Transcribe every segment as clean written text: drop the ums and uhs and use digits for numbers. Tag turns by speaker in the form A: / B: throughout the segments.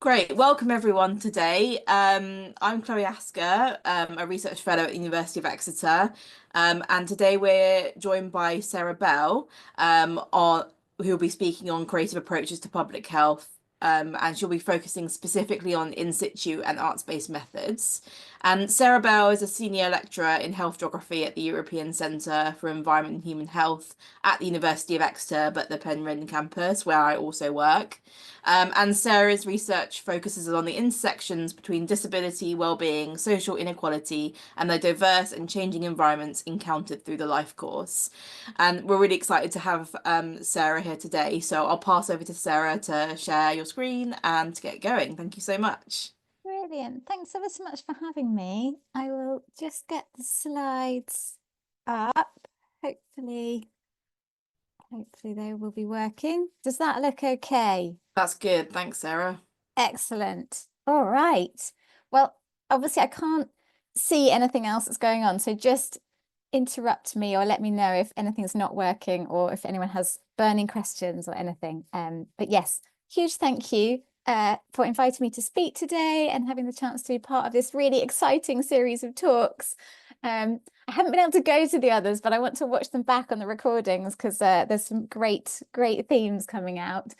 A: Great. Welcome everyone today. I'm Chloe Asker, a research fellow at the University of Exeter. And today we're joined by Sarah Bell, who'll be speaking on creative approaches to public health. And she'll be focusing specifically on in situ and arts-based methods. And Sarah Bell is a senior lecturer in health geography at the European Centre for Environment and Human Health at the University of Exeter, but the Penryn campus, where I also work. And Sarah's research focuses on the intersections between disability, well-being, social inequality, and the diverse and changing environments encountered through the life course. And we're really excited to have Sarah here today. So I'll pass over to Sarah to share your screen and to get going. Thank you so much.
B: Brilliant. Thanks ever so much for having me. I will just get the slides up. Hopefully they will be working. Does that look okay?
A: That's good. Thanks, Sarah.
B: Excellent. All right. Well, obviously I can't see anything else that's going on, so just interrupt me or let me know if anything's not working or if anyone has burning questions or anything. But yes, huge thank you for inviting me to speak today and having the chance to be part of this really exciting series of talks. I haven't been able to go to the others, but I want to watch them back on the recordings because there's some great themes coming out.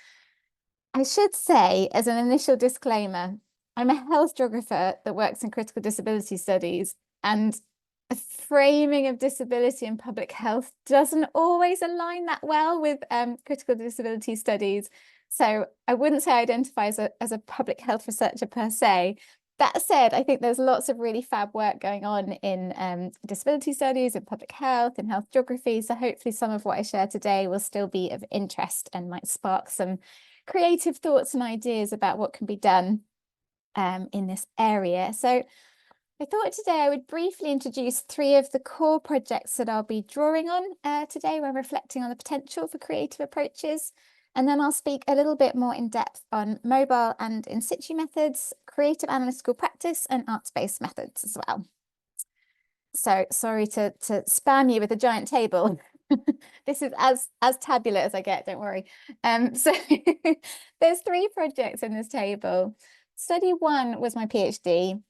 B: I should say, as an initial disclaimer, I'm a health geographer that works in critical disability studies, and a framing of disability in public health doesn't always align that well with critical disability studies. So I wouldn't say I identify as a public health researcher per se. That said, I think there's lots of really fab work going on in disability studies, in public health, in health geography. So hopefully some of what I share today will still be of interest and might spark some creative thoughts and ideas about what can be done in this area. So I thought today I would briefly introduce three of the core projects that I'll be drawing on today when reflecting on the potential for creative approaches. And then I'll speak a little bit more in depth on mobile and in situ methods, creative analytical practice, and arts-based methods as well. So sorry to spam you with a giant table. This is as tabular as I get, don't worry. So there's three projects in this table. Study 1 was my PhD.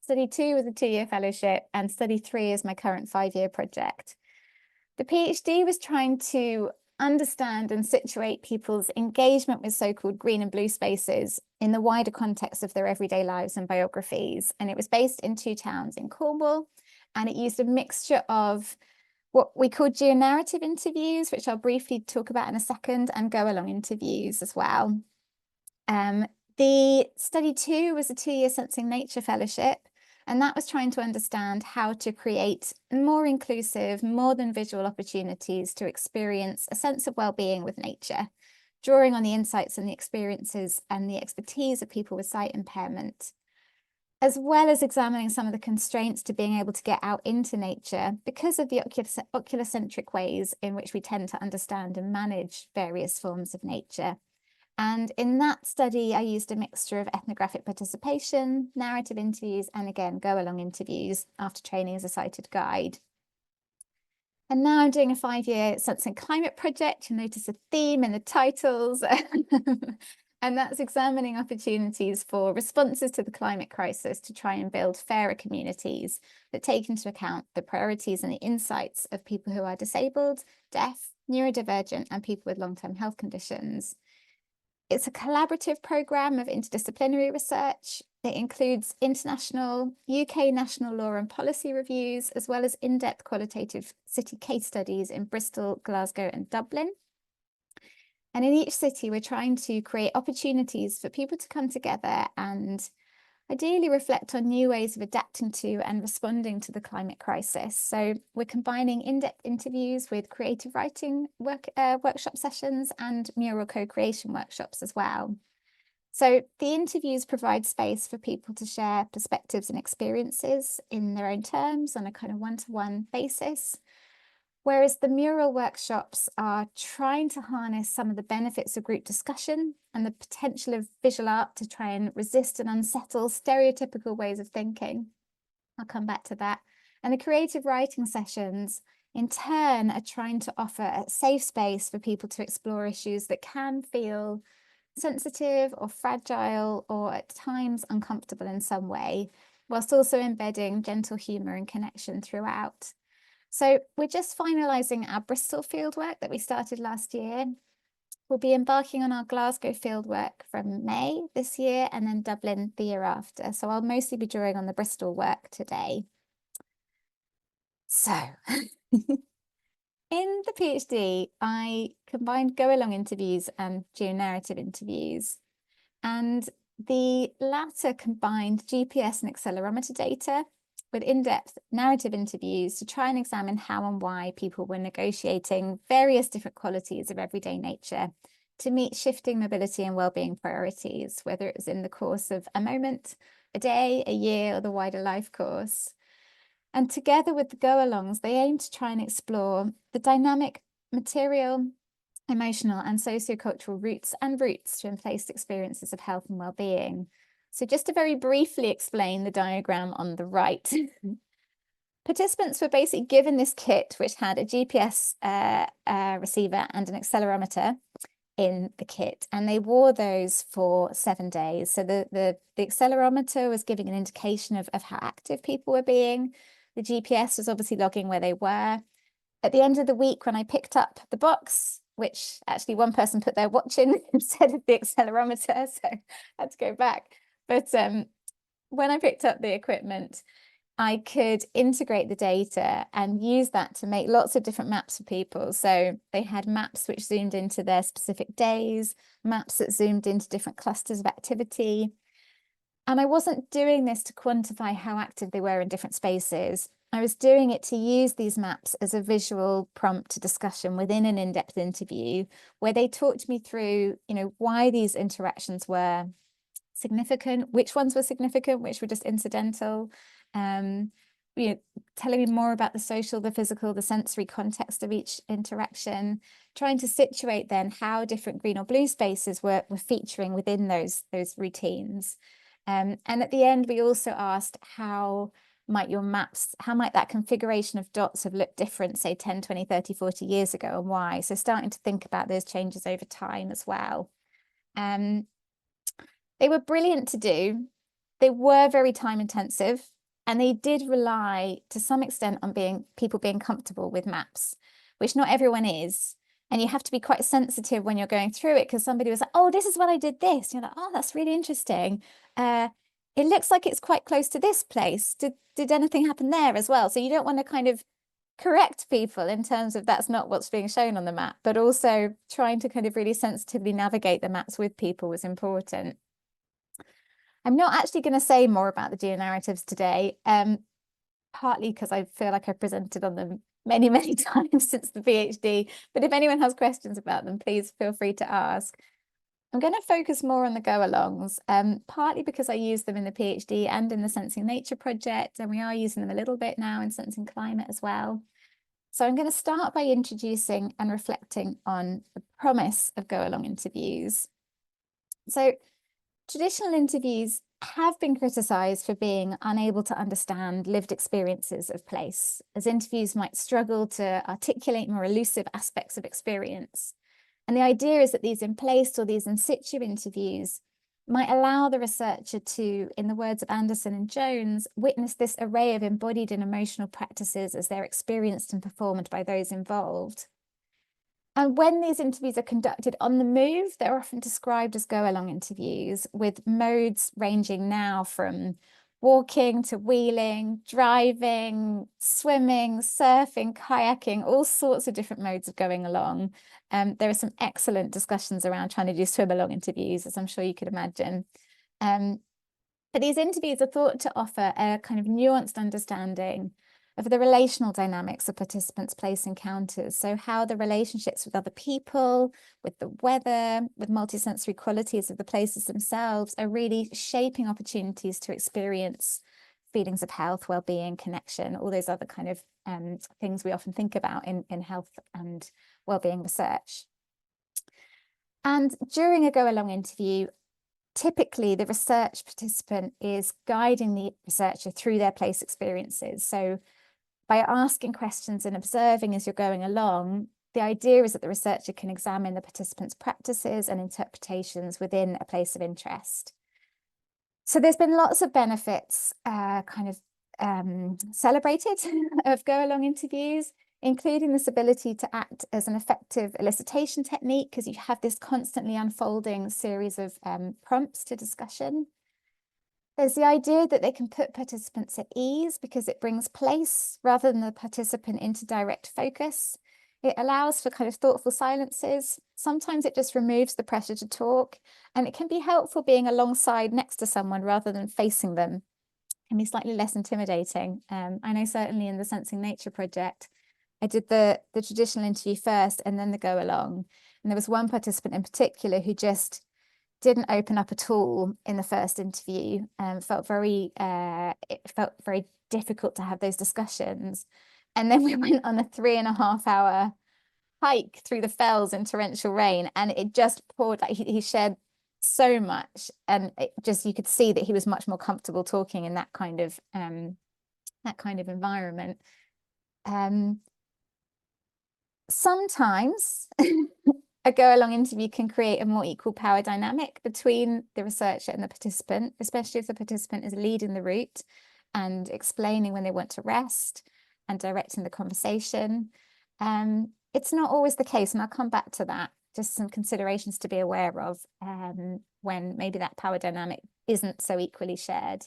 B: Study 2 was a 2-year fellowship, and study 3 is my current 5-year project. The PhD was trying to understand and situate people's engagement with so-called green and blue spaces in the wider context of their everyday lives and biographies. And it was based in 2 towns in Cornwall, and it used a mixture of what we call geo-narrative interviews, which I'll briefly talk about in a second, and go-along interviews as well. The study 2 was a 2-year Sensing Nature fellowship, and that was trying to understand how to create more inclusive, more than visual opportunities to experience a sense of well-being with nature, drawing on the insights and the experiences and the expertise of people with sight impairment, as well as examining some of the constraints to being able to get out into nature because of the oculocentric ways in which we tend to understand and manage various forms of nature. And in that study, I used a mixture of ethnographic participation, narrative interviews, and again, go-along interviews after training as a sighted guide. And now I'm doing a 5-year Sensing Climate project. You'll notice a theme in the titles. And that's examining opportunities for responses to the climate crisis to try and build fairer communities that take into account the priorities and the insights of people who are disabled, deaf, neurodivergent, and people with long-term health conditions. It's a collaborative programme of interdisciplinary research. It includes international, UK national law and policy reviews, as well as in-depth qualitative city case studies in Bristol, Glasgow, and Dublin. And in each city, we're trying to create opportunities for people to come together and ideally reflect on new ways of adapting to and responding to the climate crisis. So we're combining in-depth interviews with creative writing workshop sessions and mural co-creation workshops as well. So the interviews provide space for people to share perspectives and experiences in their own terms on a kind of one-to-one basis. Whereas the mural workshops are trying to harness some of the benefits of group discussion and the potential of visual art to try and resist and unsettle stereotypical ways of thinking. I'll come back to that. And the creative writing sessions, in turn, are trying to offer a safe space for people to explore issues that can feel sensitive or fragile or at times uncomfortable in some way, whilst also embedding gentle humour and connection throughout. So we're just finalising our Bristol fieldwork that we started last year. We'll be embarking on our Glasgow fieldwork from May this year and then Dublin the year after. So I'll mostly be drawing on the Bristol work today. So in the PhD, I combined go-along interviews and geo-narrative interviews. And the latter combined GPS and accelerometer data with in-depth narrative interviews to try and examine how and why people were negotiating various different qualities of everyday nature to meet shifting mobility and well-being priorities, whether it was in the course of a moment, a day, a year, or the wider life course. And together with the go-alongs, they aim to try and explore the dynamic material, emotional and sociocultural roots to emplaced experiences of health and well-being. So just to very briefly explain the diagram on the right, participants were basically given this kit, which had a GPS receiver and an accelerometer in the kit, and they wore those for 7 days. So the accelerometer was giving an indication of how active people were being. The GPS was obviously logging where they were. At the end of the week, when I picked up the box, which actually one person put their watch in instead of the accelerometer, so I had to go back. But when I picked up the equipment, I could integrate the data and use that to make lots of different maps for people. So they had maps which zoomed into their specific days, maps that zoomed into different clusters of activity. And I wasn't doing this to quantify how active they were in different spaces. I was doing it to use these maps as a visual prompt to discussion within an in-depth interview where they talked me through, why these interactions were significant, which ones were significant, which were just incidental, telling me more about the social, the physical, the sensory context of each interaction, trying to situate then how different green or blue spaces were featuring within those routines. And at the end, we also asked how might that configuration of dots have looked different, say 10, 20, 30, 40 years ago, and why? So starting to think about those changes over time as well. They were brilliant to do. They were very time intensive, and they did rely to some extent on people being comfortable with maps, which not everyone is. And you have to be quite sensitive when you're going through it, because somebody was like, oh, this is what I did this. You're like, oh, that's really interesting. It looks like it's quite close to this place. Did anything happen there as well? So you don't want to kind of correct people in terms of that's not what's being shown on the map, but also trying to kind of really sensitively navigate the maps with people was important. I'm not actually going to say more about the geo-narratives today, partly because I feel like I've presented on them many, many times since the PhD, but if anyone has questions about them, please feel free to ask. I'm going to focus more on the go-alongs, partly because I use them in the PhD and in the Sensing Nature project, and we are using them a little bit now in Sensing Climate as well. So I'm going to start by introducing and reflecting on the promise of go-along interviews. So traditional interviews have been criticised for being unable to understand lived experiences of place, as interviews might struggle to articulate more elusive aspects of experience. And the idea is that these in-place or these in-situ interviews might allow the researcher to, in the words of Anderson and Jones, witness this array of embodied and emotional practices as they're experienced and performed by those involved. And when these interviews are conducted on the move, they're often described as go-along interviews, with modes ranging now from walking to wheeling, driving, swimming, surfing, kayaking, all sorts of different modes of going along. There are some excellent discussions around trying to do swim-along interviews, as I'm sure you could imagine. But these interviews are thought to offer a kind of nuanced understanding of the relational dynamics of participants' place encounters. So how the relationships with other people, with the weather, with multisensory qualities of the places themselves are really shaping opportunities to experience feelings of health, well-being, connection, all those other kind of things we often think about in health and well-being research. And during a go-along interview, typically the research participant is guiding the researcher through their place experiences. So by asking questions and observing as you're going along, The idea is that the researcher can examine the participants' practices and interpretations within a place of interest. So there's been lots of benefits celebrated of go-along interviews, including this ability to act as an effective elicitation technique, because you have this constantly unfolding series of prompts to discussion. There's the idea that they can put participants at ease because it brings place rather than the participant into direct focus. It allows for kind of thoughtful silences. Sometimes it just removes the pressure to talk, and it can be helpful being alongside next to someone rather than facing them. It can be slightly less intimidating. I know certainly in the Sensing Nature project, I did the traditional interview first and then the go along. And there was one participant in particular who just didn't open up at all in the first interview. It felt very difficult to have those discussions. And then we went on a 3.5 hour hike through the fells in torrential rain, and it just poured. Like he shared so much, and it just, you could see that he was much more comfortable talking in that kind of environment. Sometimes a go-along interview can create a more equal power dynamic between the researcher and the participant, especially if the participant is leading the route and explaining when they want to rest and directing the conversation. It's not always the case, and I'll come back to that. Just some considerations to be aware of when maybe that power dynamic isn't so equally shared.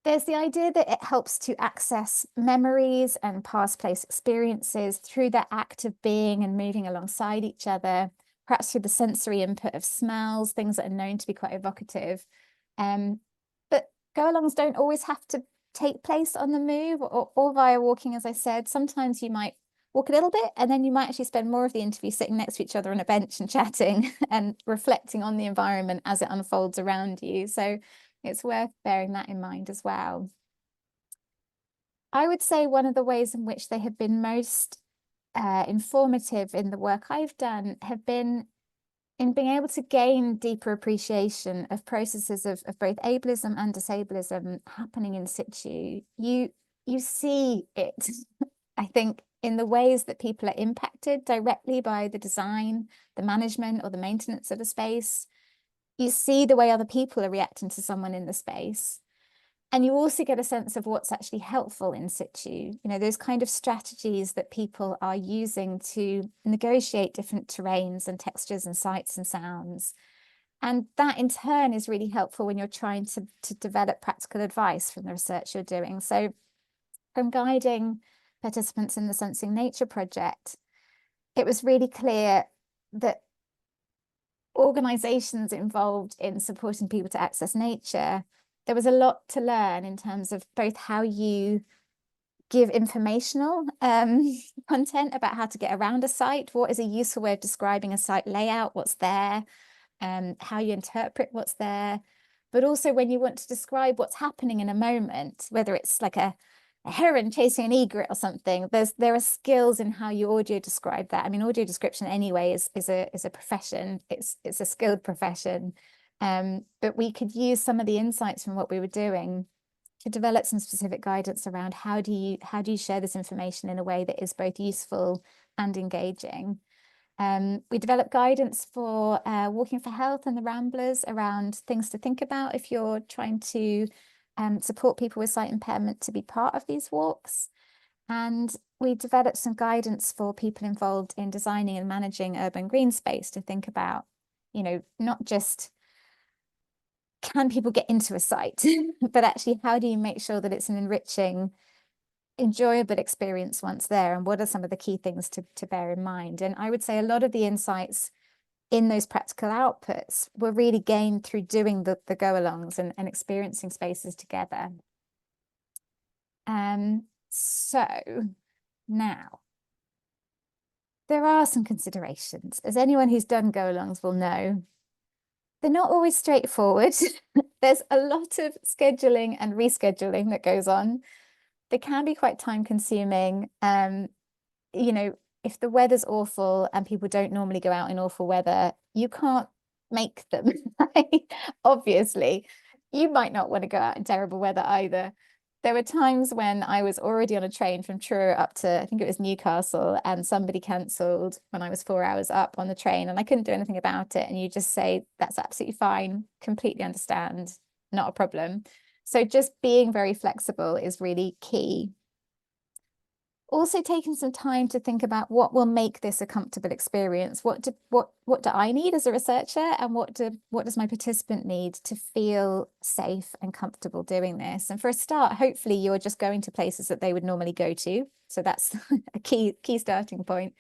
B: There's the idea that it helps to access memories and past place experiences through that act of being and moving alongside each other, perhaps through the sensory input of smells, things that are known to be quite evocative. But go-alongs don't always have to take place on the move or via walking, as I said. Sometimes you might walk a little bit, and then you might actually spend more of the interview sitting next to each other on a bench and chatting and reflecting on the environment as it unfolds around you. So it's worth bearing that in mind as well. I would say one of the ways in which they have been most informative in the work I've done have been in being able to gain deeper appreciation of processes of both ableism and disableism happening in situ. You see it, I think, in the ways that people are impacted directly by the design, the management, or the maintenance of a space. You see the way other people are reacting to someone in the space. And you also get a sense of what's actually helpful in situ. You know, those kind of strategies that people are using to negotiate different terrains and textures and sights and sounds. And that in turn is really helpful when you're trying to develop practical advice from the research you're doing. So from guiding participants in the Sensing Nature project, it was really clear that organizations involved in supporting people to access nature, there was a lot to learn in terms of both how you give informational content about how to get around a site, what is a useful way of describing a site layout, what's there, how you interpret what's there, but also when you want to describe what's happening in a moment, whether it's like a heron chasing an egret or something, there are skills in how you audio describe that. I mean, audio description anyway is a profession. It's a skilled profession. But we could use some of the insights from what we were doing to develop some specific guidance around how do you share this information in a way that is both useful and engaging. We developed guidance for Walking for Health and the Ramblers around things to think about if you're trying to support people with sight impairment to be part of these walks. And we developed some guidance for people involved in designing and managing urban green space to think about, you know, not just can people get into a site, but actually how do you make sure that it's an enriching, enjoyable experience once there, and what are some of the key things to bear in mind. And I would say a lot of the insights in those practical outputs were really gained through doing the go-alongs and experiencing spaces together. So now, there are some considerations. As anyone who's done go-alongs will know, they're not always straightforward. There's a lot of scheduling and rescheduling that goes on. They can be quite time-consuming. You know, if the weather's awful and people don't normally go out in awful weather, you can't make them. Obviously, you might not want to go out in terrible weather either. There were times when I was already on a train from Truro up to, I think it was Newcastle, and somebody cancelled when I was 4 hours up on the train and I couldn't do anything about it. And you just say, that's absolutely fine, completely understand, not a problem. So just being very flexible is really key. Also taking some time to think about what will make this a comfortable experience. What do I need as a researcher, and what does my participant need to feel safe and comfortable doing this? And for a start, hopefully you're just going to places that they would normally go to. So that's a key starting point.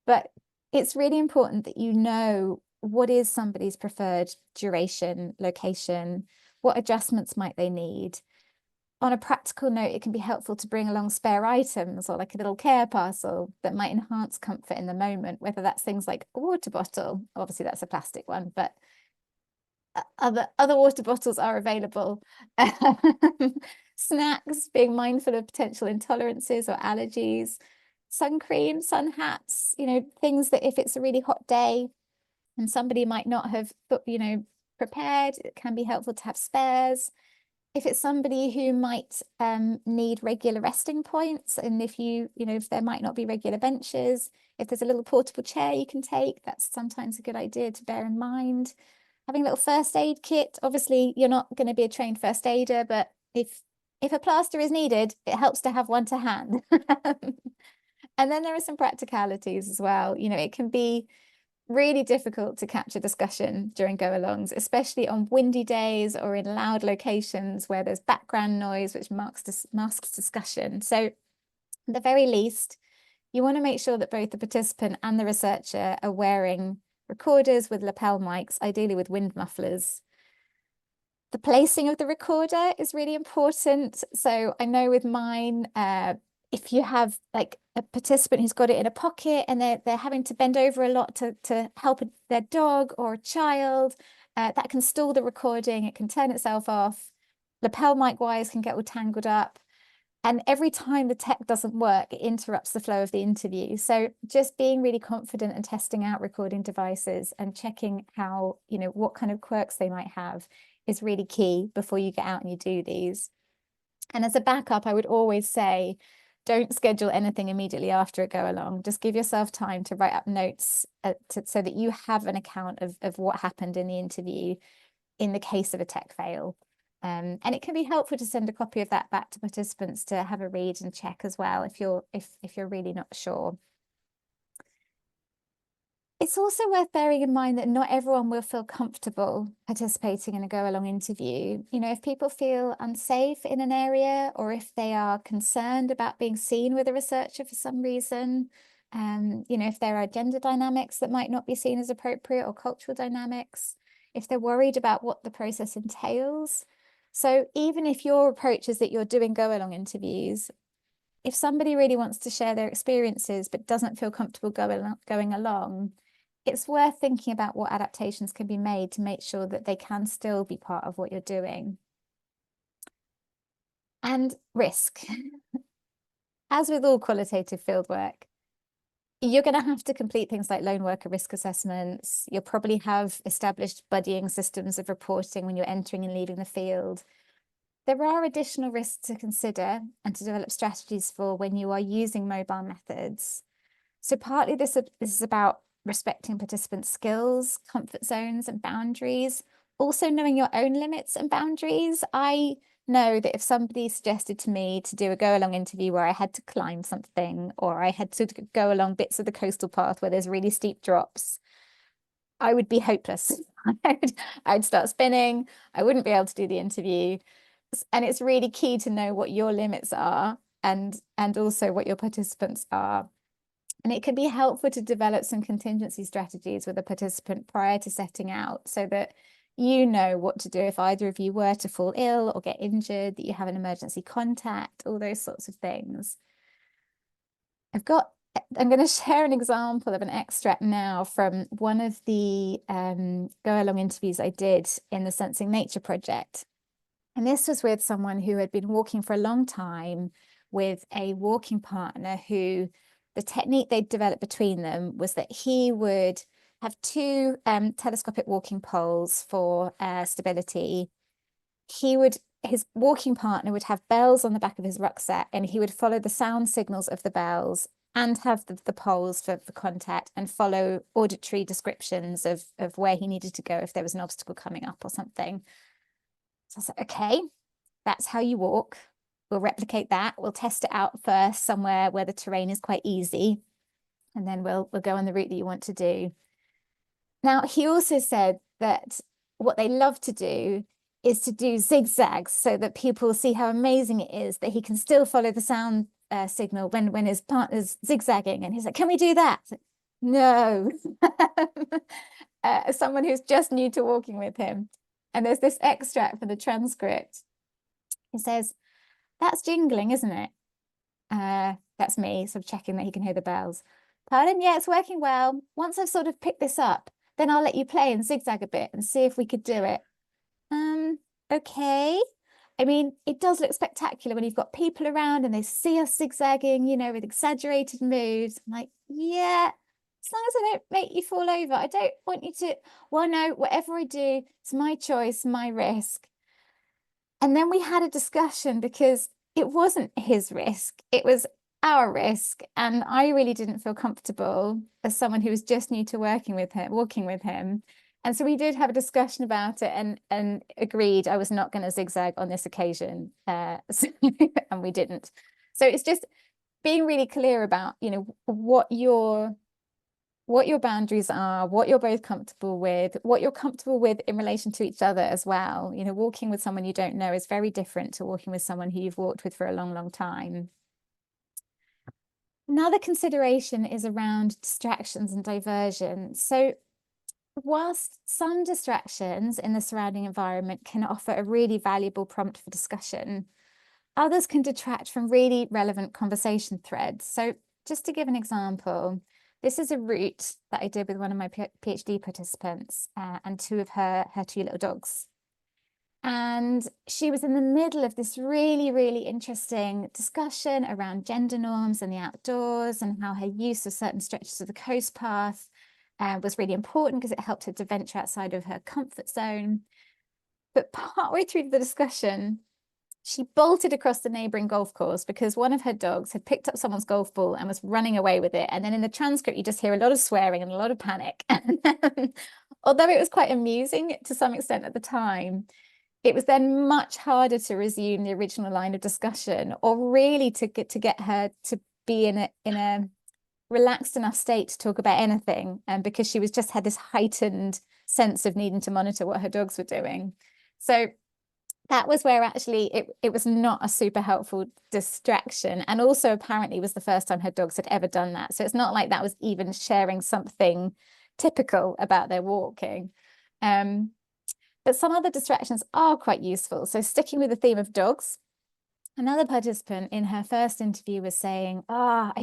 B: But it's really important that you know what is somebody's preferred duration, location, what adjustments might they need. On a practical note, it can be helpful to bring along spare items or like a little care parcel that might enhance comfort in the moment, whether that's things like a water bottle. Obviously, that's a plastic one, but other water bottles are available. Snacks, being mindful of potential intolerances or allergies, sun cream, sun hats, things that if it's a really hot day and somebody might not have prepared, it can be helpful to have spares. If it's somebody who might need regular resting points, and if there might not be regular benches, if there's a little portable chair you can take, that's sometimes a good idea to bear in mind. Having a little first aid kit. Obviously, you're not going to be a trained first aider, but if a plaster is needed, it helps to have one to hand. And then there are some practicalities as well. It can be really difficult to capture discussion during go-alongs, especially on windy days or in loud locations where there's background noise which masks discussion. So at the very least, you want to make sure that both the participant and the researcher are wearing recorders with lapel mics, ideally with wind mufflers. The placing of the recorder is really important. So I know with mine, if you have like a participant who's got it in a pocket and they're having to bend over a lot to help their dog or a child, that can stall the recording. It can turn itself off. Lapel mic wires can get all tangled up. And every time the tech doesn't work, it interrupts the flow of the interview. So just being really confident and testing out recording devices and checking how, what kind of quirks they might have is really key before you get out and you do these. And as a backup, I would always say, don't schedule anything immediately after a go along. Just give yourself time to write up notes so that you have an account of what happened in the interview in the case of a tech fail. And it can be helpful to send a copy of that back to participants to have a read and check as well if you're really not sure. It's also worth bearing in mind that not everyone will feel comfortable participating in a go-along interview. If people feel unsafe in an area, or if they are concerned about being seen with a researcher for some reason, if there are gender dynamics that might not be seen as appropriate or cultural dynamics, if they're worried about what the process entails. So even if your approach is that you're doing go-along interviews, if somebody really wants to share their experiences but doesn't feel comfortable going along, it's worth thinking about what adaptations can be made to make sure that they can still be part of what you're doing. And risk. As with all qualitative fieldwork, you're going to have to complete things like lone worker risk assessments. You'll probably have established buddying systems of reporting when you're entering and leaving the field. There are additional risks to consider and to develop strategies for when you are using mobile methods. So partly this is about respecting participants' skills, comfort zones, and boundaries. Also knowing your own limits and boundaries. I know that if somebody suggested to me to do a go-along interview where I had to climb something, or I had to go along bits of the coastal path where there's really steep drops, I would be hopeless. I'd start spinning. I wouldn't be able to do the interview. And it's really key to know what your limits are and also what your participants are. And it can be helpful to develop some contingency strategies with a participant prior to setting out so that you know what to do if either of you were to fall ill or get injured, that you have an emergency contact, all those sorts of things. I'm going to share an example of an extract now from one of the go-along interviews I did in the Sensing Nature project. And this was with someone who had been walking for a long time with a walking partner who the technique they'd developed between them was that he would have two telescopic walking poles for stability. He would his walking partner would have bells on the back of his rucksack, and he would follow the sound signals of the bells and have the poles for contact, and follow auditory descriptions of where he needed to go if there was an obstacle coming up or something. So I said, okay, that's how you walk. We'll replicate that. We'll test it out first somewhere where the terrain is quite easy, and then we'll go on the route that you want to do. Now, he also said that what they love to do is to do zigzags so that people see how amazing it is that he can still follow the sound signal when his partner's zigzagging. And he's like, can we do that? Like, no. Someone who's just new to walking with him. And there's this extract from the transcript. He says, that's jingling, isn't it? That's me sort of checking that he can hear the bells. Pardon? Yeah, it's working well. Once I've sort of picked this up, then I'll let you play and zigzag a bit and see if we could do it. Okay. I mean, it does look spectacular when you've got people around and they see us zigzagging, you know, with exaggerated moves. I'm like, yeah, as long as I don't make you fall over, I don't want you to, well, no, whatever I do, it's my choice, my risk. And then we had a discussion because it wasn't his risk, it was our risk. And I really didn't feel comfortable as someone who was just new to walking with him. And so we did have a discussion about it, and agreed I was not going to zigzag on this occasion. And we didn't. So it's just being really clear about, you know, what your boundaries are, what you're both comfortable with, what you're comfortable with in relation to each other as well. You know, walking with someone you don't know is very different to walking with someone who you've walked with for a long, long time. Another consideration is around distractions and diversion. So whilst some distractions in the surrounding environment can offer a really valuable prompt for discussion, others can detract from really relevant conversation threads. So just to give an example, this is a route that I did with one of my PhD participants and two of her two little dogs. And she was in the middle of this really, really interesting discussion around gender norms and the outdoors, and how her use of certain stretches of the coast path was really important because it helped her to venture outside of her comfort zone. But partway through the discussion, she bolted across the neighboring golf course because one of her dogs had picked up someone's golf ball and was running away with it. And then in the transcript, you just hear a lot of swearing and a lot of panic. Although it was quite amusing to some extent at the time, it was then much harder to resume the original line of discussion, or really to get her to be in a relaxed enough state to talk about anything, and because she was just had this heightened sense of needing to monitor what her dogs were doing. So that was where actually it was not a super helpful distraction, and also apparently was the first time her dogs had ever done that. So it's not like that was even sharing something typical about their walking. But some other distractions are quite useful. So sticking with the theme of dogs, another participant in her first interview was saying, I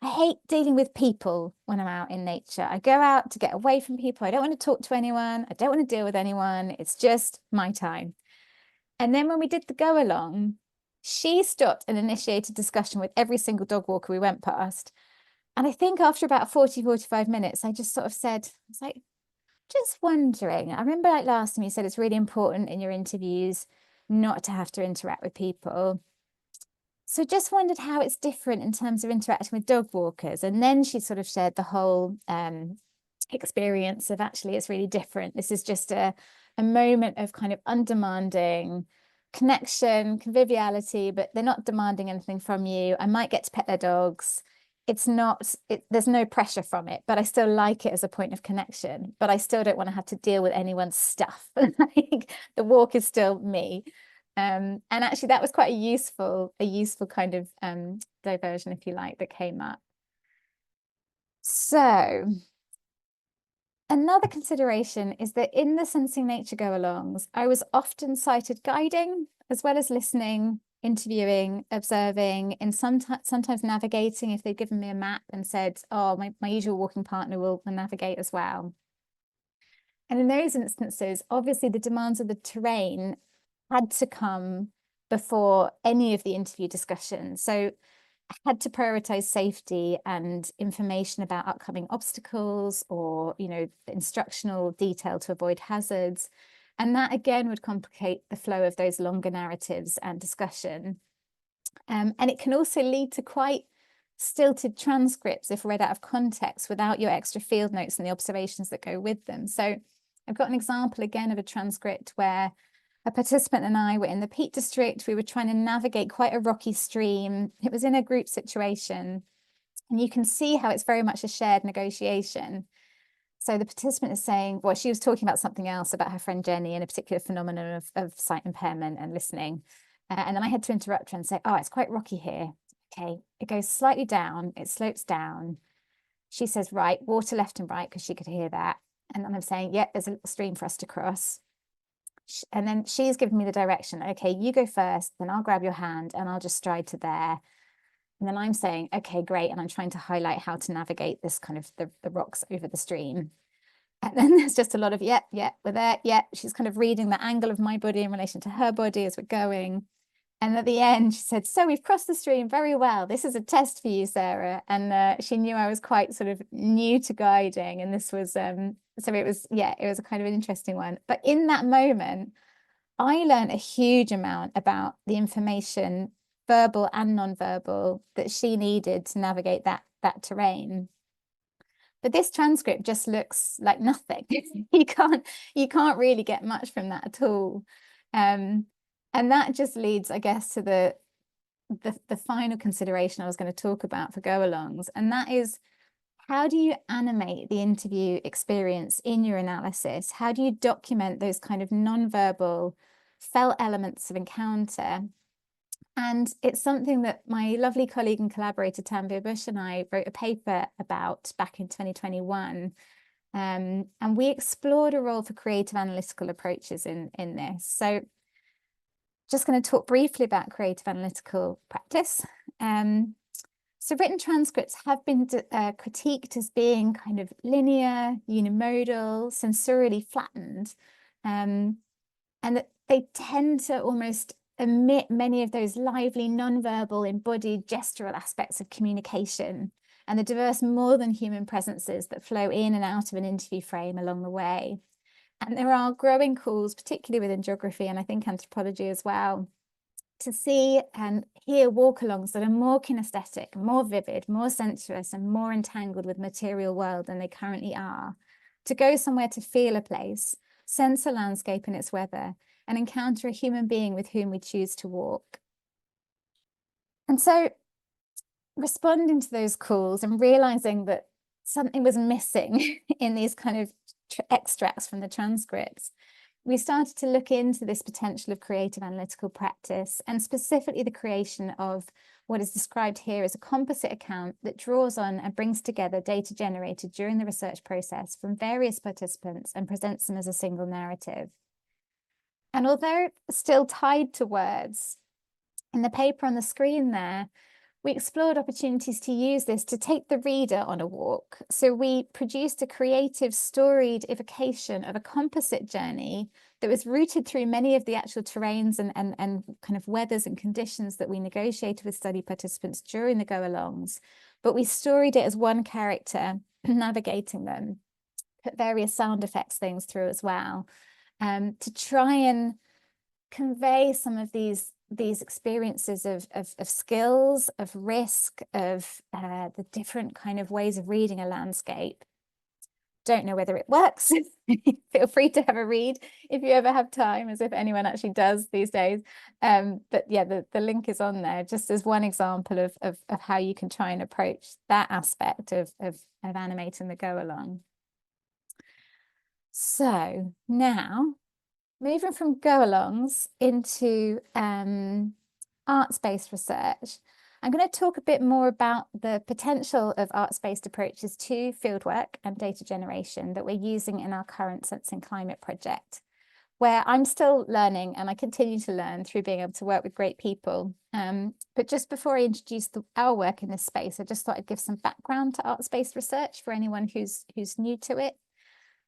B: hate dealing with people when I'm out in nature. I go out to get away from people. I don't want to talk to anyone. I don't want to deal with anyone. It's just my time. And then when we did the go along, she stopped and initiated discussion with every single dog walker we went past. And I think after about 45 minutes, I just sort of said, I was like, just wondering, I remember like last time you said it's really important in your interviews not to have to interact with people. So just wondered how it's different in terms of interacting with dog walkers. And then she sort of shared the whole experience of actually it's really different. This is just a moment of kind of undemanding connection, conviviality, but they're not demanding anything from you. I might get to pet their dogs. It's not, there's no pressure from it, but I still like it as a point of connection, but I still don't want to have to deal with anyone's stuff. Like the walk is still me. And actually that was quite a useful kind of diversion, if you like, that came up. So another consideration is that in the sensing nature go-alongs, I was often sighted guiding as well as listening, interviewing, observing, and sometimes navigating if they'd given me a map and said, oh, my usual walking partner will navigate as well. And in those instances, obviously the demands of the terrain had to come before any of the interview discussions. So I had to prioritize safety and information about upcoming obstacles, or, you know, instructional detail to avoid hazards. And that again would complicate the flow of those longer narratives and discussion. And it can also lead to quite stilted transcripts if read out of context without your extra field notes and the observations that go with them. So I've got an example again of a transcript where a participant and I were in the Peak District. We were trying to navigate quite a rocky stream. It was in a group situation, and you can see how it's very much a shared negotiation. So the participant is saying, well, she was talking about something else, about her friend Jenny and a particular phenomenon of sight impairment and listening. And then I had to interrupt her and say, oh, it's quite rocky here. Okay, it goes slightly down, it slopes down. She says, right, water left and right, because she could hear that. And then I'm saying, yeah, there's a little stream for us to cross. And then she's giving me the direction. Okay, you go first, then I'll grab your hand and I'll just stride to there. And then I'm saying, okay, great. And I'm trying to highlight how to navigate this kind of the rocks over the stream. And then there's just a lot of, yeah, we're there. Yeah, she's kind of reading the angle of my body in relation to her body as we're going. And at the end, she said, so we've crossed the stream very well. This is a test for you, Sarah. And she knew I was quite sort of new to guiding. And this was, so it was, yeah, it was a kind of an interesting one. But in that moment, I learned a huge amount about the information, verbal and non-verbal, that she needed to navigate that terrain. But this transcript just looks like nothing. You can't really get much from that at all. And that just leads, I guess, to the final consideration I was going to talk about for go-alongs, and that is, how do you animate the interview experience in your analysis? How do you document those kind of non-verbal felt elements of encounter? And it's something that my lovely colleague and collaborator Tanvir Bush and I wrote a paper about back in 2021. And we explored a role for creative analytical approaches in this. So just going to talk briefly about creative analytical practice. So written transcripts have been critiqued as being kind of linear, unimodal, sensorially flattened, and that they tend to almost omit many of those lively, non-verbal, embodied, gestural aspects of communication and the diverse, more than human presences that flow in and out of an interview frame along the way. And there are growing calls, particularly within geography and I think anthropology as well, to see and hear walk-alongs that are more kinesthetic, more vivid, more sensuous, and more entangled with material world than they currently are. To go somewhere to feel a place, sense a landscape and its weather, and encounter a human being with whom we choose to walk. And so, responding to those calls and realizing that something was missing in these kind of extracts from the transcripts, we started to look into this potential of creative analytical practice, and specifically the creation of what is described here as a composite account that draws on and brings together data generated during the research process from various participants and presents them as a single narrative. And although still tied to words, in the paper on the screen there, we explored opportunities to use this to take the reader on a walk. So we produced a creative, storied evocation of a composite journey that was routed through many of the actual terrains and kind of weathers and conditions that we negotiated with study participants during the go-alongs. But we storied it as one character navigating them, put various sound effects things through as well, to try and convey some of these experiences of skills, of risk, of the different kind of ways of reading a landscape. Don't know whether it works. Feel free to have a read if you ever have time, as if anyone actually does these days. But yeah, the link is on there just as one example of how you can try and approach that aspect of animating the go-along. So now, moving from go-alongs into arts-based research, I'm going to talk a bit more about the potential of arts-based approaches to fieldwork and data generation that we're using in our current Sensing Climate project, where I'm still learning and I continue to learn through being able to work with great people. But just before I introduce our work in this space, I just thought I'd give some background to arts-based research for anyone who's new to it.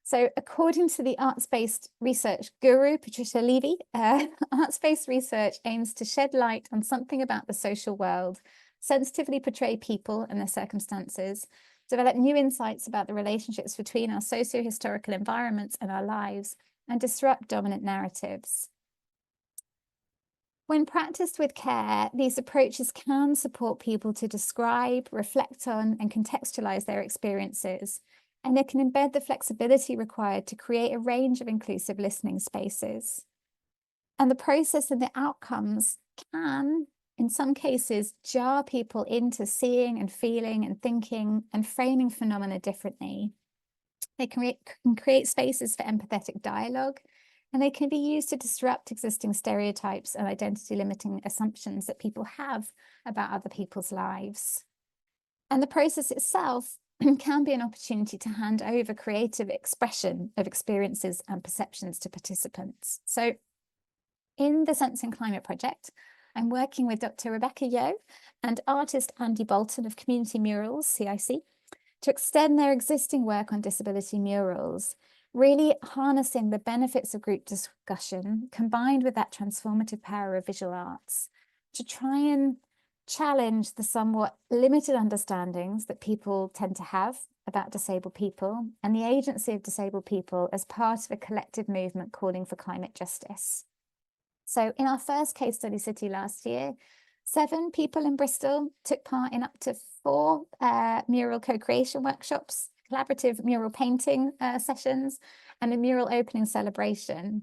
B: So according to the arts-based research guru, Patricia Levy, arts-based research aims to shed light on something about the social world, sensitively portray people and their circumstances, develop new insights about the relationships between our socio-historical environments and our lives, and disrupt dominant narratives. When practiced with care, these approaches can support people to describe, reflect on, and contextualize their experiences, and they can embed the flexibility required to create a range of inclusive listening spaces. And the process and the outcomes can, in some cases, jar people into seeing and feeling and thinking and framing phenomena differently. They can create spaces for empathetic dialogue, and they can be used to disrupt existing stereotypes and identity-limiting assumptions that people have about other people's lives. And the process itself can be an opportunity to hand over creative expression of experiences and perceptions to participants. So in the Sense and Climate project, I'm working with Dr. Rebecca Yeo and artist Andy Bolton of Community Murals, CIC, to extend their existing work on disability murals, really harnessing the benefits of group discussion combined with that transformative power of visual arts to try and challenge the somewhat limited understandings that people tend to have about disabled people and the agency of disabled people as part of a collective movement calling for climate justice. So in our first case study city last year, 7 people in Bristol took part in up to 4 mural co-creation workshops, collaborative mural painting sessions, and a mural opening celebration.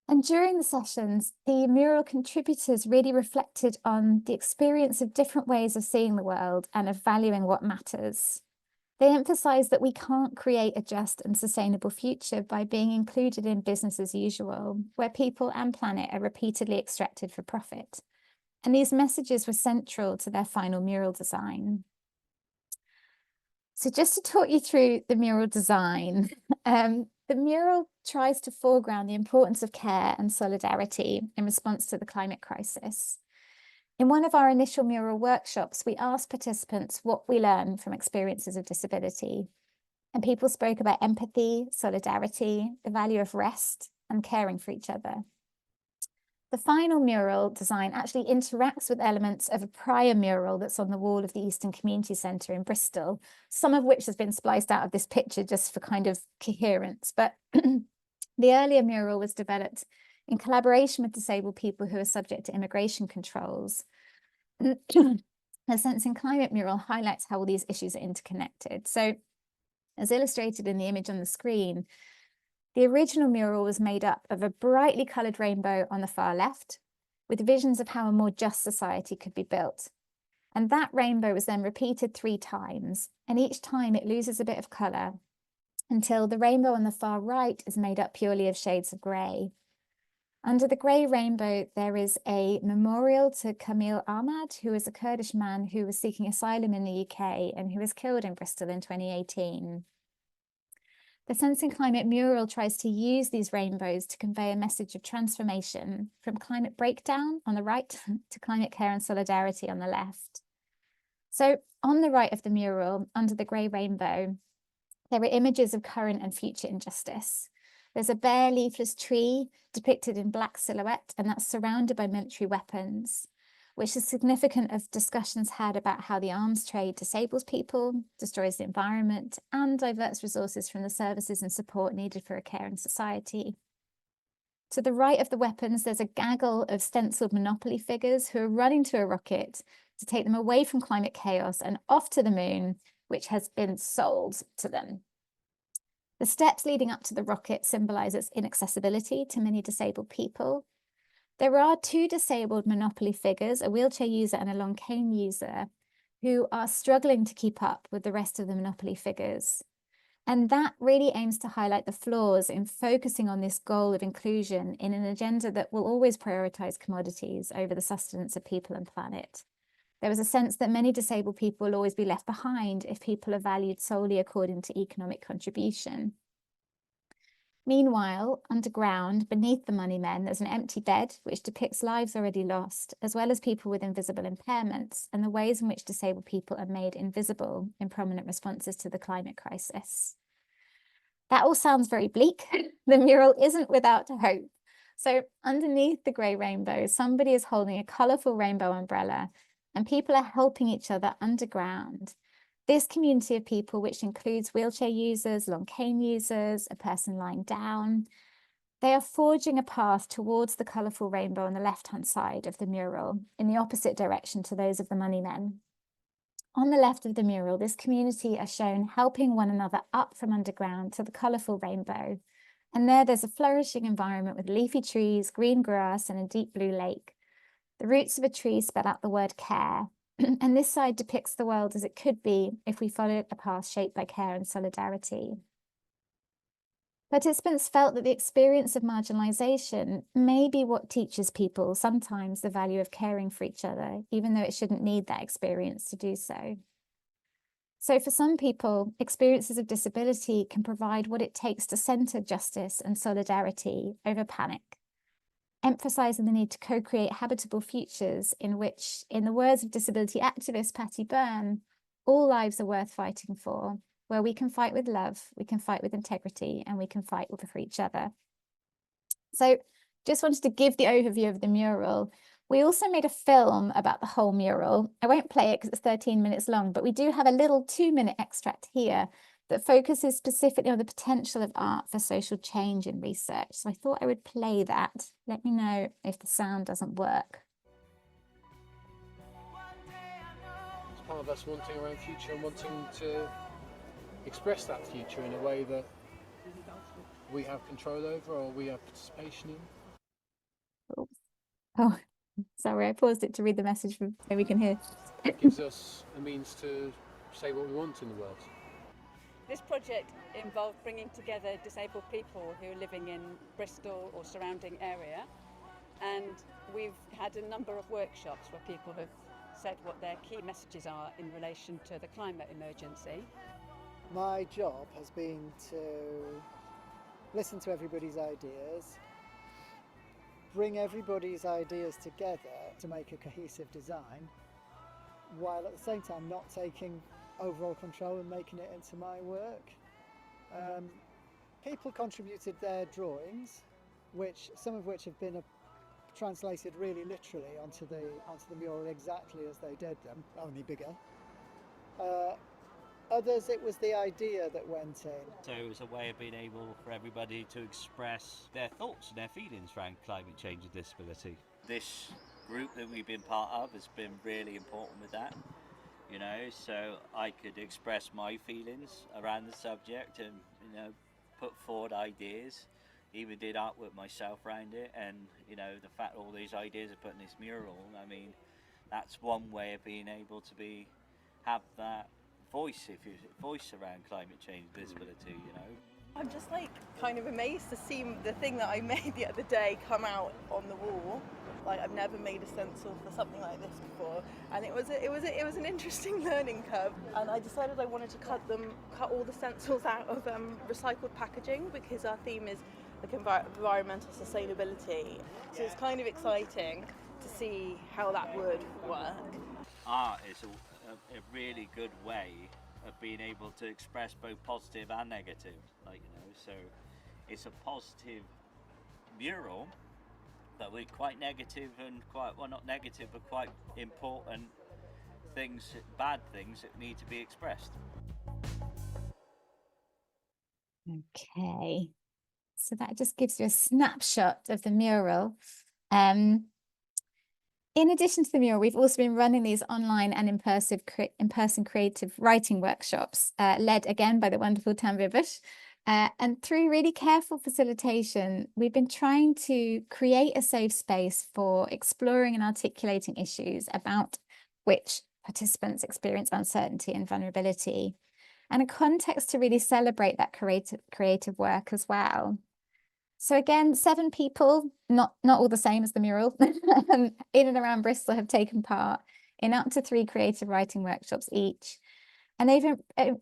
B: And during the sessions, the mural contributors really reflected on the experience of different ways of seeing the world and of valuing what matters. They emphasised that we can't create a just and sustainable future by being included in business as usual, where people and planet are repeatedly extracted for profit. And these messages were central to their final mural design. So just to talk you through the mural design, the mural tries to foreground the importance of care and solidarity in response to the climate crisis. In one of our initial mural workshops, we asked participants what we learn from experiences of disability. And people spoke about empathy, solidarity, the value of rest, and caring for each other. The final mural design actually interacts with elements of a prior mural that's on the wall of the Eastern Community Centre in Bristol, some of which has been spliced out of this picture just for kind of coherence. But the earlier mural was developed in collaboration with disabled people who are subject to immigration controls. The Sense and Climate mural highlights how all these issues are interconnected. So, as illustrated in the image on the screen, the original mural was made up of a brightly coloured rainbow on the far left, with visions of how a more just society could be built. And that rainbow was then repeated 3 times, and each time it loses a bit of colour, until the rainbow on the far right is made up purely of shades of grey. Under the grey rainbow, there is a memorial to Kamil Ahmad, who is a Kurdish man who was seeking asylum in the UK and who was killed in Bristol in 2018. The Sense and Climate mural tries to use these rainbows to convey a message of transformation from climate breakdown on the right to climate care and solidarity on the left. So on the right of the mural, under the grey rainbow, there are images of current and future injustice. There's a bare leafless tree depicted in black silhouette, and that's surrounded by military weapons, which is significant of discussions had about how the arms trade disables people, destroys the environment, and diverts resources from the services and support needed for a caring society. To the right of the weapons, there's a gaggle of stenciled monopoly figures who are running to a rocket to take them away from climate chaos and off to the moon, which has been sold to them. The steps leading up to the rocket symbolise its inaccessibility to many disabled people. There are 2 disabled monopoly figures, a wheelchair user and a long cane user, who are struggling to keep up with the rest of the monopoly figures. And that really aims to highlight the flaws in focusing on this goal of inclusion in an agenda that will always prioritise commodities over the sustenance of people and planet. There was a sense that many disabled people will always be left behind if people are valued solely according to economic contribution. Meanwhile, underground, beneath the money men, there's an empty bed which depicts lives already lost, as well as people with invisible impairments and the ways in which disabled people are made invisible in prominent responses to the climate crisis. That all sounds very bleak. The mural isn't without hope. So underneath the grey rainbow, somebody is holding a colourful rainbow umbrella, and people are helping each other underground This community of people, which includes wheelchair users, long cane users, a person lying down, they are forging a path towards the colourful rainbow on the left-hand side of the mural, in the opposite direction to those of the money men. On the left of the mural, this community are shown helping one another up from underground to the colourful rainbow. And there's a flourishing environment with leafy trees, green grass, and a deep blue lake. The roots of a tree spell out the word care. And this side depicts the world as it could be if we followed a path shaped by care and solidarity. Participants felt that the experience of marginalisation may be what teaches people sometimes the value of caring for each other, even though it shouldn't need that experience to do so. So for some people, experiences of disability can provide what it takes to centre justice and solidarity over panic, emphasising the need to co-create habitable futures in which, in the words of disability activist Patty Byrne, all lives are worth fighting for, where we can fight with love, we can fight with integrity, and we can fight for each other. So just wanted to give the overview of the mural. We also made a film about the whole mural. I won't play it because it's 13 minutes long, but we do have a little 2-minute extract here that focuses specifically on the potential of art for social change in research. So I thought I would play that. Let me know if the sound doesn't work.
C: It's part of us wanting our own future and wanting to express that future in a way that we have control over or we have participation in.
B: Oops. Oh, sorry, I paused it to read the message so we can hear.
C: It gives us a means to say what we want in the world.
D: This project involved bringing together disabled people who are living in Bristol or surrounding area, and we've had a number of workshops where people have said what their key messages are in relation to the climate emergency.
E: My job has been to listen to everybody's ideas, bring everybody's ideas together to make a cohesive design, while at the same time not taking overall control and making it into my work. People contributed their drawings, some of which have been translated really literally onto the mural exactly as they did them, only bigger. Others, it was the idea that went in.
F: So it was a way of being able for everybody to express their thoughts and their feelings around climate change and disability. This group that we've been part of has been really important with that, you know, so I could express my feelings around the subject and, you know, put forward ideas. Even did artwork myself around it, and, you know, the fact all these ideas are put in this mural, I mean, that's one way of being able to have that voice around climate change disability, you know.
G: I'm just like kind of amazed to see the thing that I made the other day come out on the wall. Like, I've never made a stencil for something like this before, and it was an interesting learning curve. And I decided I wanted to cut all the stencils out of recycled packaging, because our theme is like environmental sustainability. So it's kind of exciting to see how that would work.
F: Art is a really good way of being able to express both positive and negative, like, you know, so it's a positive mural, but with quite negative and quite, well, not negative, but quite important things, bad things that need to be expressed.
B: Okay, so that just gives you a snapshot of the mural. In addition to the mural, we've also been running these online and in-person creative writing workshops, led again by the wonderful Tanvir Bush. And through really careful facilitation, we've been trying to create a safe space for exploring and articulating issues about which participants experience uncertainty and vulnerability, and a context to really celebrate that creative work as well. So again, 7 people, not all the same as the mural, in and around Bristol have taken part in up to 3 creative writing workshops each. And they've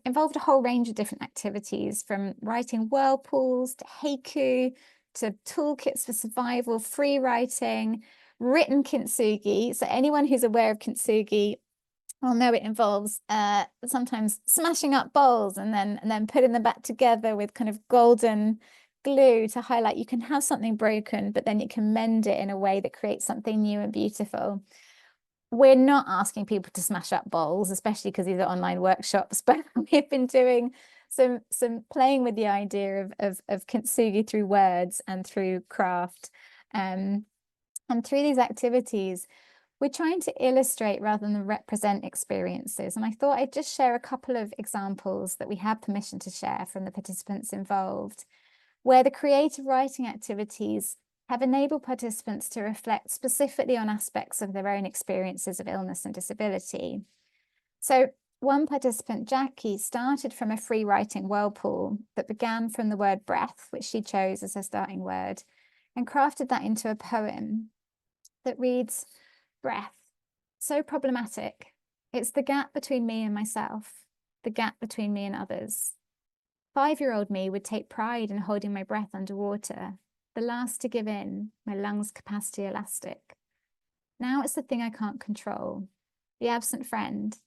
B: involved a whole range of different activities, from writing whirlpools to haiku, to toolkits for survival, free writing, written kintsugi. So anyone who's aware of kintsugi will know it involves sometimes smashing up bowls and then putting them back together with kind of golden glue to highlight you can have something broken, but then you can mend it in a way that creates something new and beautiful. we're not asking people to smash up bowls, especially because these are online workshops, but we've been doing some playing with the idea of kintsugi through words and through craft. And through these activities, we're trying to illustrate rather than represent experiences. And I thought I'd just share a couple of examples that we had permission to share from the participants involved, where the creative writing activities have enabled participants to reflect specifically on aspects of their own experiences of illness and disability. So one participant, Jackie, started from a free writing whirlpool that began from the word breath, which she chose as her starting word, and crafted that into a poem that reads, breath, so problematic. It's the gap between me and myself, the gap between me and others. 5-year-old me would take pride in holding my breath underwater, the last to give in, my lungs' capacity elastic. Now it's the thing I can't control, the absent friend,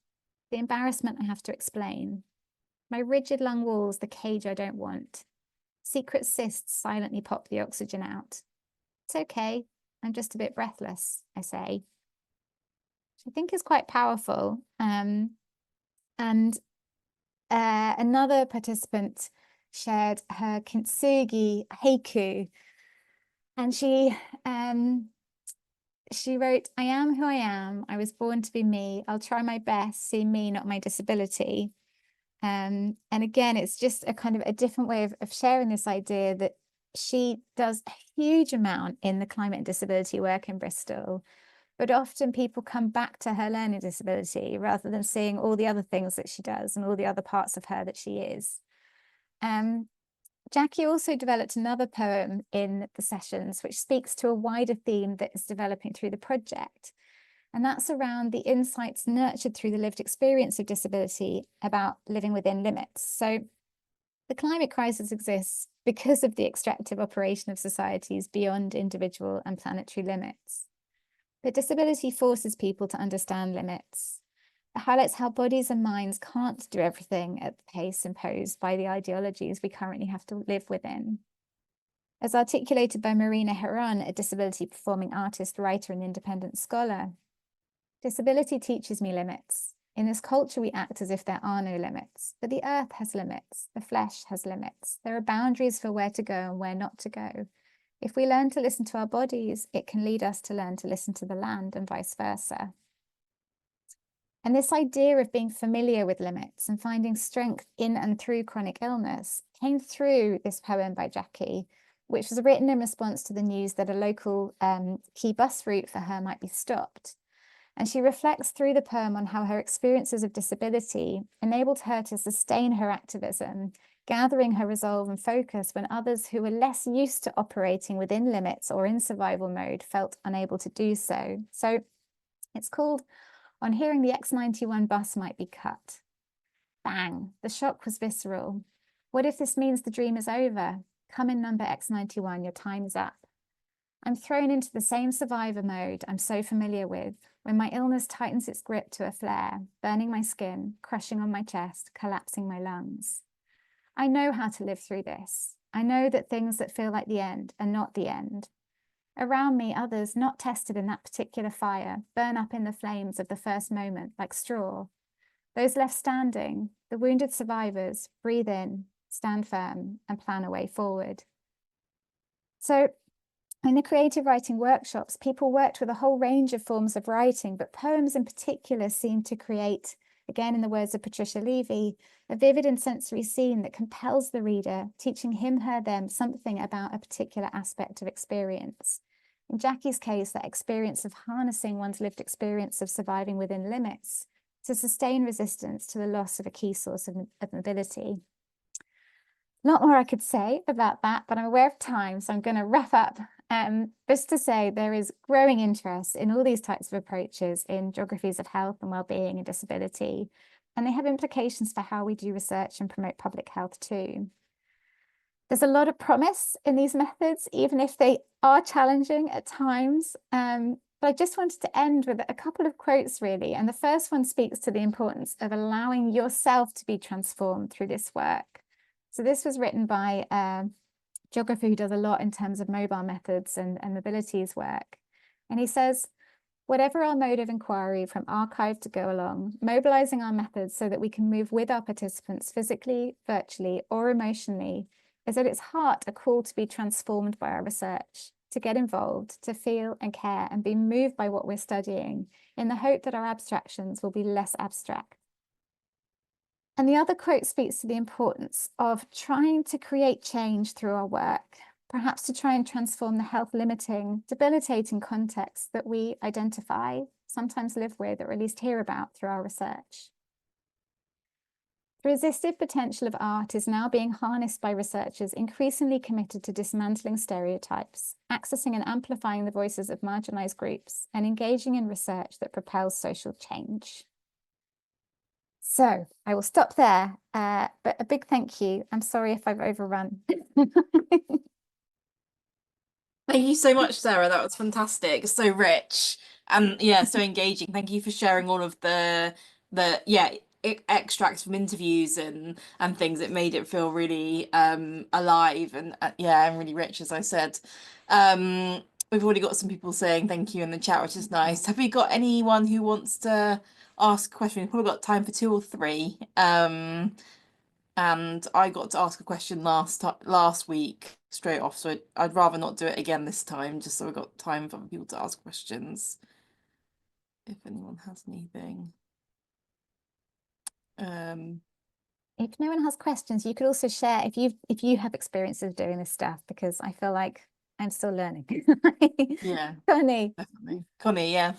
B: the embarrassment I have to explain, my rigid lung walls, the cage I don't want. Secret cysts silently pop the oxygen out. It's okay, I'm just a bit breathless, I say. Which I think is quite powerful. Another participant shared her kintsugi haiku, and she wrote, I am who I am, I was born to be me, I'll try my best, see me, not my disability. And again, it's just a kind of a different way of sharing this idea that she does a huge amount in the climate and disability work in Bristol, but often people come back to her learning disability rather than seeing all the other things that she does and all the other parts of her that she is. Jackie also developed another poem in the sessions, which speaks to a wider theme that is developing through the project. And that's around the insights nurtured through the lived experience of disability about living within limits. So the climate crisis exists because of the extractive operation of societies beyond individual and planetary limits. But disability forces people to understand limits. It highlights how bodies and minds can't do everything at the pace imposed by the ideologies we currently have to live within. As articulated by Marina Heron, a disability performing artist, writer, and independent scholar, disability teaches me limits. In this culture, we act as if there are no limits, but the earth has limits, the flesh has limits. There are boundaries for where to go and where not to go. If we learn to listen to our bodies, it can lead us to learn to listen to the land and vice versa. And this idea of being familiar with limits and finding strength in and through chronic illness came through this poem by Jackie, which was written in response to the news that a local key bus route for her might be stopped. And she reflects through the poem on how her experiences of disability enabled her to sustain her activism, gathering her resolve and focus when others who were less used to operating within limits or in survival mode felt unable to do so. So it's called On Hearing the X91 Bus Might Be Cut. Bang, the shock was visceral. What if this means the dream is over? Come in number X91, your time is up. I'm thrown into the same survivor mode I'm so familiar with, when my illness tightens its grip to a flare, burning my skin, crushing on my chest, collapsing my lungs. I know how to live through this. I know that things that feel like the end are not the end. Around me, others not tested in that particular fire burn up in the flames of the first moment like straw. Those left standing, the wounded survivors, breathe in, stand firm, and plan a way forward. So in the creative writing workshops, people worked with a whole range of forms of writing, but poems in particular seemed to create, again in the words of Patricia Levy, a vivid and sensory scene that compels the reader, teaching him, her, them something about a particular aspect of experience. In Jackie's case, that experience of harnessing one's lived experience of surviving within limits to sustain resistance to the loss of a key source of mobility. Not more I could say about that, but I'm aware of time, so I'm going to wrap up. Just to say there is growing interest in all these types of approaches in geographies of health and well-being and disability, and they have implications for how we do research and promote public health too. There's a lot of promise in these methods, even if they are challenging at times. But I just wanted to end with a couple of quotes really. And the first one speaks to the importance of allowing yourself to be transformed through this work. So this was written by a geographer who does a lot in terms of mobile methods and mobilities work. And he says, Whatever our mode of inquiry, from archive to go along, mobilizing our methods so that we can move with our participants physically, virtually, or emotionally is at its heart a call to be transformed by our research, to get involved, to feel and care and be moved by what we're studying, in the hope that our abstractions will be less abstract. And the other quote speaks to the importance of trying to create change through our work, perhaps to try and transform the health-limiting, debilitating contexts that we identify, sometimes live with, or at least hear about through our research. The resistive potential of art is now being harnessed by researchers increasingly committed to dismantling stereotypes, accessing and amplifying the voices of marginalized groups, and engaging in research that propels social change. So I will stop there, but a big thank you. I'm sorry if I've overrun.
A: Thank you so much, Sarah. That was fantastic. So rich and yeah, so engaging. Thank you for sharing all of the extracts from interviews and things. It made it feel really alive and yeah, and really rich, as I said. We've already got some people saying thank you in the chat, which is nice. Have we got anyone who wants to ask a question? We've probably got time for two or three. And I got to ask a question last week straight off, so I'd rather not do it again this time, just so we've got time for other people to ask questions. If anyone has anything.
B: If no one has questions, you could also share if you have experiences doing this stuff, because I feel like I'm still learning.
A: Yeah,
B: Connie.
A: definitely. Connie, yeah.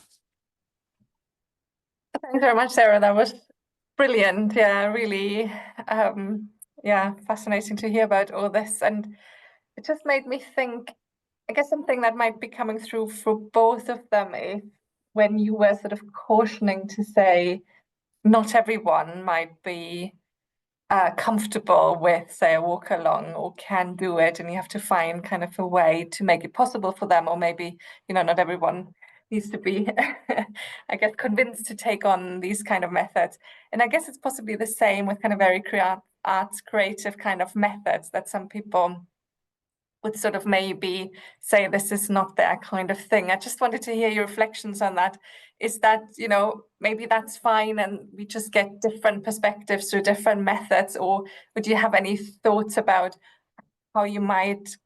H: Thanks very much, Sarah. That was brilliant. Yeah, really, yeah, fascinating to hear about all this. And it just made me think, I guess something that might be coming through for both of them is when you were sort of cautioning to say not everyone might be comfortable with, say, a walk along or can do it, and you have to find kind of a way to make it possible for them, or maybe, not everyone needs to be, I guess, convinced to take on these kind of methods. And I guess it's possibly the same with kind of very arts creative kind of methods, that some people would sort of maybe say this is not their kind of thing. I just wanted to hear your reflections on that. Is that, maybe that's fine and we just get different perspectives through different methods, or would you have any thoughts about how you might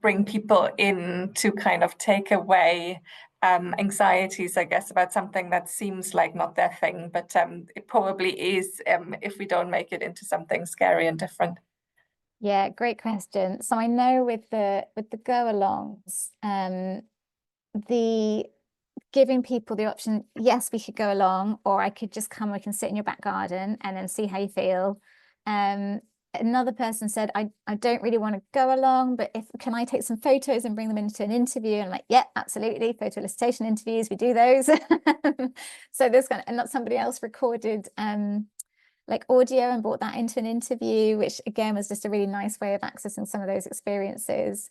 H: bring people in to kind of take away anxieties, I guess, about something that seems like not their thing, but it probably is if we don't make it into something scary and different?
B: Yeah, great question. So I know with the go-alongs, the giving people the option, yes, we could go along, or I could just come, we can sit in your back garden and then see how you feel. Another person said, I don't really want to go along, but can I take some photos and bring them into an interview? And I'm like, yeah, absolutely. Photo elicitation interviews, we do those. So there's and not somebody else recorded like audio and brought that into an interview, which again was just a really nice way of accessing some of those experiences.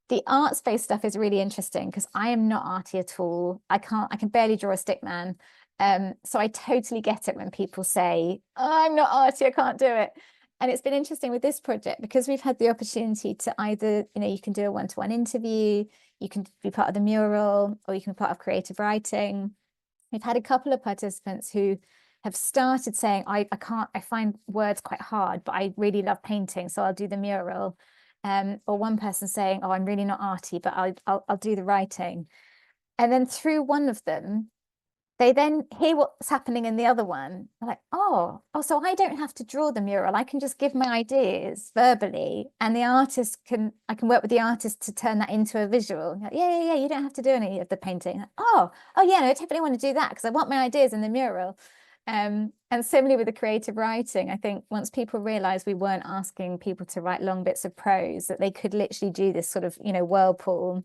B: The arts-based stuff is really interesting because I am not arty at all. I can barely draw a stick man. So I totally get it when people say, oh, I'm not arty, I can't do it. And it's been interesting with this project because we've had the opportunity to either, you can do a one-to-one interview, you can be part of the mural, or you can be part of creative writing. We've had a couple of participants who have started saying, I find words quite hard, but I really love painting, so I'll do the mural. Or one person saying, oh, I'm really not arty, but I'll do the writing. And then through one of them, they then hear what's happening in the other one. They're like, oh, so I don't have to draw the mural. I can just give my ideas verbally, and I can work with the artist to turn that into a visual. Like, yeah, you don't have to do any of the painting. Like, oh yeah, no, I definitely want to do that because I want my ideas in the mural. And similarly with the creative writing, I think once people realized we weren't asking people to write long bits of prose, that they could literally do this sort of, whirlpool,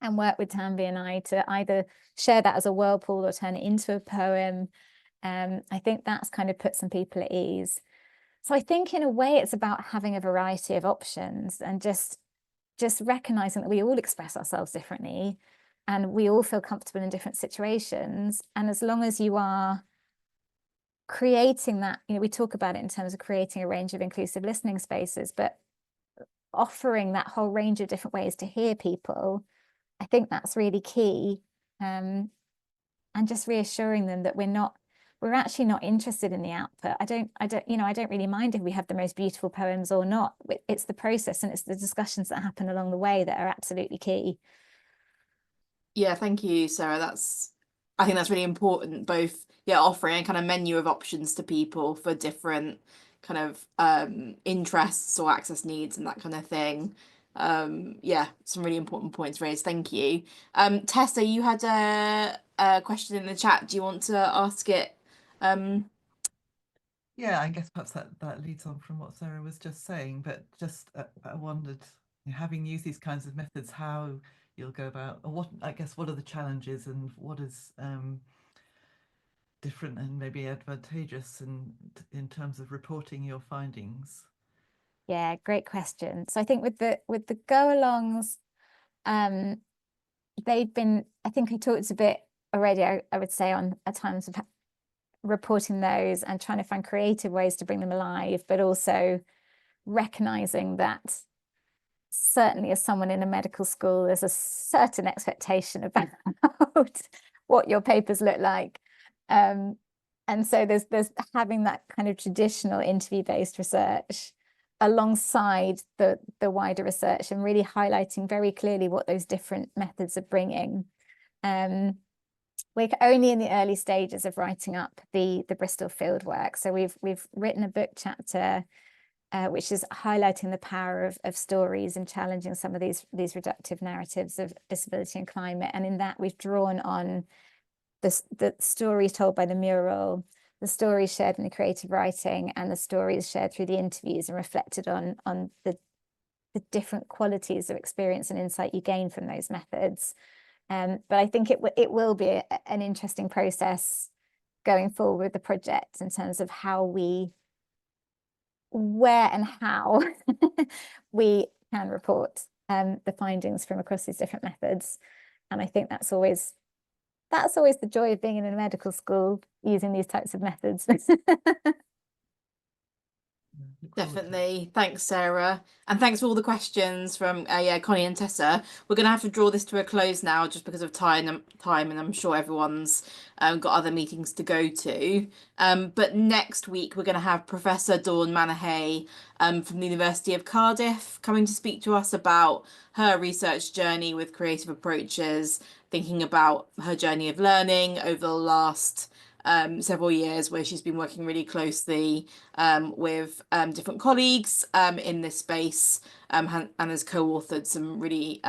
B: and work with Tanvi and I to either share that as a whirlpool or turn it into a poem. I think that's kind of put some people at ease. So I think in a way it's about having a variety of options and just recognizing that we all express ourselves differently and we all feel comfortable in different situations. And as long as you are creating that, we talk about it in terms of creating a range of inclusive listening spaces, but offering that whole range of different ways to hear people, I think that's really key. and just reassuring them that we're actually not interested in the output. I don't really mind if we have the most beautiful poems or not. It's the process and it's the discussions that happen along the way that are absolutely key.
A: Yeah, thank you, Sarah. I think that's really important, both offering a kind of menu of options to people for different kind of interests or access needs and that kind of thing. Yeah, some really important points raised. Thank you. Tessa, you had a question in the chat. Do you want to ask it?
I: Yeah, I guess perhaps that leads on from what Sarah was just saying, but just I wondered, having used these kinds of methods, how you'll go about, or what are the challenges and what is different and maybe advantageous in terms of reporting your findings?
B: Yeah, great question. So I think with the go-alongs, they've been, I think I talked a bit already, I would say, on at times of reporting those and trying to find creative ways to bring them alive, but also recognizing that certainly as someone in a medical school, there's a certain expectation about what your papers look like. And so there's having that kind of traditional interview-based research alongside the wider research and really highlighting very clearly what those different methods are bringing. We're only in the early stages of writing up the Bristol fieldwork. So we've written a book chapter which is highlighting the power of stories and challenging some of these reductive narratives of disability and climate. And in that, we've drawn on the stories told by the mural, the stories shared in the creative writing, and the stories shared through the interviews and reflected on the different qualities of experience and insight you gain from those methods. But I think it will be an interesting process going forward with the project in terms of where and how we can report the findings from across these different methods. And I think that's always the joy of being in a medical school, using these types of methods.
A: Definitely. Thanks, Sarah. And thanks for all the questions from Connie and Tessa. We're going to have to draw this to a close now just because of time, and I'm sure everyone's got other meetings to go to. But next week, we're going to have Professor Dawn Manahay from the University of Cardiff coming to speak to us about her research journey with creative approaches, thinking about her journey of learning over the last several years, where she's been working really closely with different colleagues in this space and has co-authored some really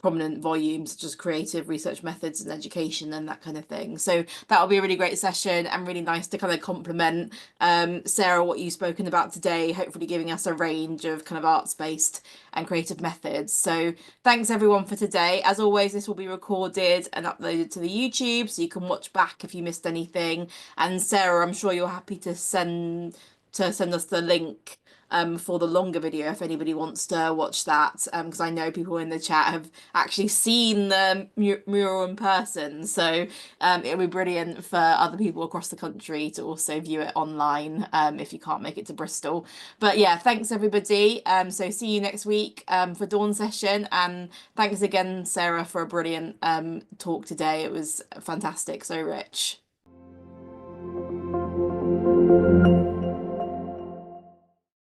A: prominent volumes, such as creative research methods and education and that kind of thing. So that'll be a really great session and really nice to kind of complement Sarah, what you've spoken about today, hopefully giving us a range of kind of arts-based and creative methods. So thanks everyone for today. As always, this will be recorded and uploaded to the YouTube, so you can watch back if you missed anything. And Sarah, I'm sure you're happy to send us the link for the longer video if anybody wants to watch that, because I know people in the chat have actually seen the mural in person, so it'll be brilliant for other people across the country to also view it online if you can't make it to Bristol. But yeah, thanks everybody. So see you next week for Dawn session, and thanks again, Sarah, for a brilliant talk today. It was fantastic, so rich.